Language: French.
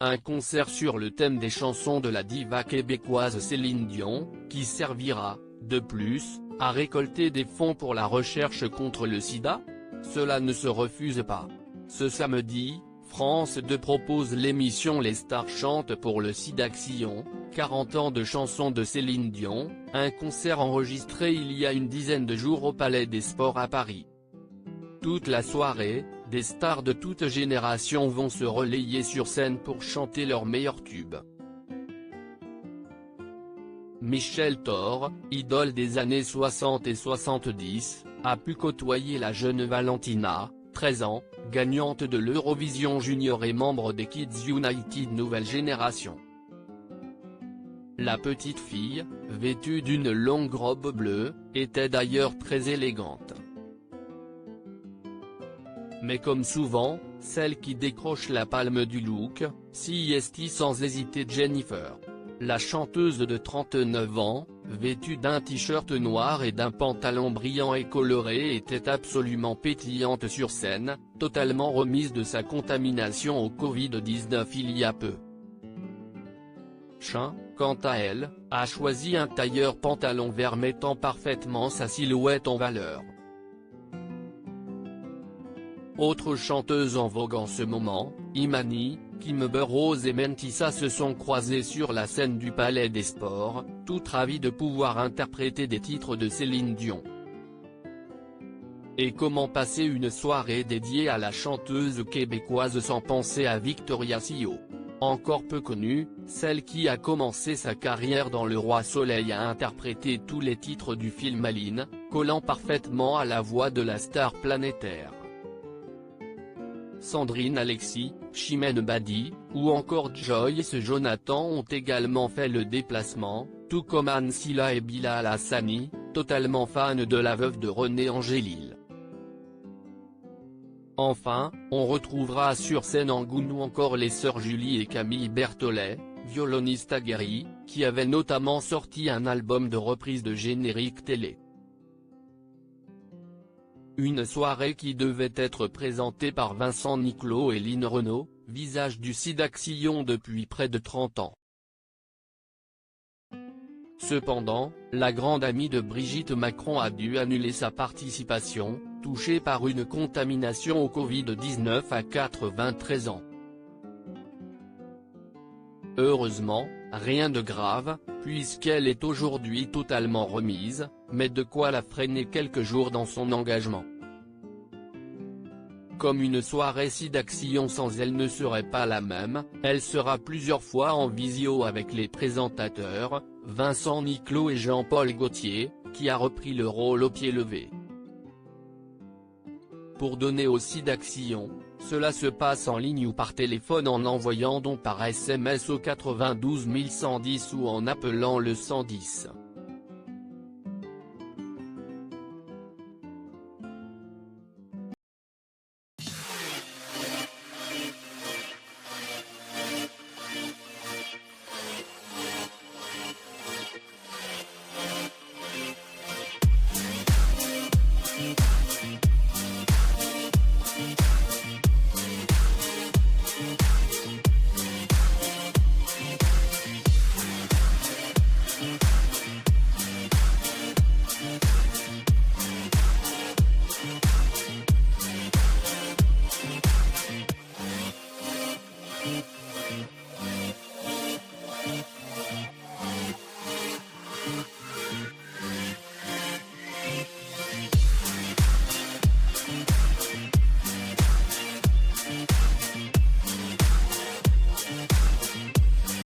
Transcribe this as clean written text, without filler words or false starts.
un concert sur le thème des chansons de la diva québécoise Céline Dion, qui servira, de plus, à récolter des fonds pour la recherche contre le sida? Cela ne se refuse pas. Ce samedi, France 2 propose l'émission Les Stars chantent pour le SIDAction, 40 ans de chansons de Céline Dion, un concert enregistré il y a une dizaine de jours au Palais des Sports à Paris. Toute la soirée, des stars de toute génération vont se relayer sur scène pour chanter leurs meilleurs tubes. Michel Thor, idole des années 60 et 70, a pu côtoyer la jeune Valentina, 13 ans, gagnante de l'Eurovision Junior et membre des Kids United Nouvelle Génération. La petite fille, vêtue d'une longue robe bleue, était d'ailleurs très élégante. Mais comme souvent, celle qui décroche la palme du look, s'y est sans hésiter Jennifer. La chanteuse de 39 ans, vêtue d'un t-shirt noir et d'un pantalon brillant et coloré était absolument pétillante sur scène, totalement remise de sa contamination au Covid-19 il y a peu. Chin, quant à elle, a choisi un tailleur pantalon vert mettant parfaitement sa silhouette en valeur. Autre chanteuse en vogue en ce moment, Imani, Kim Burrows et Mentissa se sont croisés sur la scène du Palais des Sports, tout ravis de pouvoir interpréter des titres de Céline Dion. Et comment passer une soirée dédiée à la chanteuse québécoise sans penser à Victoria Sio? Encore peu connue, celle qui a commencé sa carrière dans Le Roi Soleil a interprété tous les titres du film Aline, collant parfaitement à la voix de la star planétaire. Sandrine Alexis, Chimène Badi, ou encore Joyce Jonathan ont également fait le déplacement, tout comme Anne Silla et Bilal Hassani, totalement fans de la veuve de René Angélil. Enfin, on retrouvera sur scène en Goun ou encore les sœurs Julie et Camille Berthollet, violonistes aguerries, qui avaient notamment sorti un album de reprise de générique télé. Une soirée qui devait être présentée par Vincent Niclot et Line Renaud, visage du SIDAction depuis près de 30 ans. Cependant, la grande amie de Brigitte Macron a dû annuler sa participation, touchée par une contamination au Covid-19 à 93 ans. Heureusement, rien de grave, puisqu'elle est aujourd'hui totalement remise, mais de quoi la freiner quelques jours dans son engagement. Comme une soirée SIDAction sans elle ne serait pas la même, elle sera plusieurs fois en visio avec les présentateurs, Vincent Niclot et Jean-Paul Gaultier, qui a repris le rôle au pied levé. Pour donner au SIDAction, cela se passe en ligne ou par téléphone en envoyant don par SMS au 92 110 ou en appelant le 110.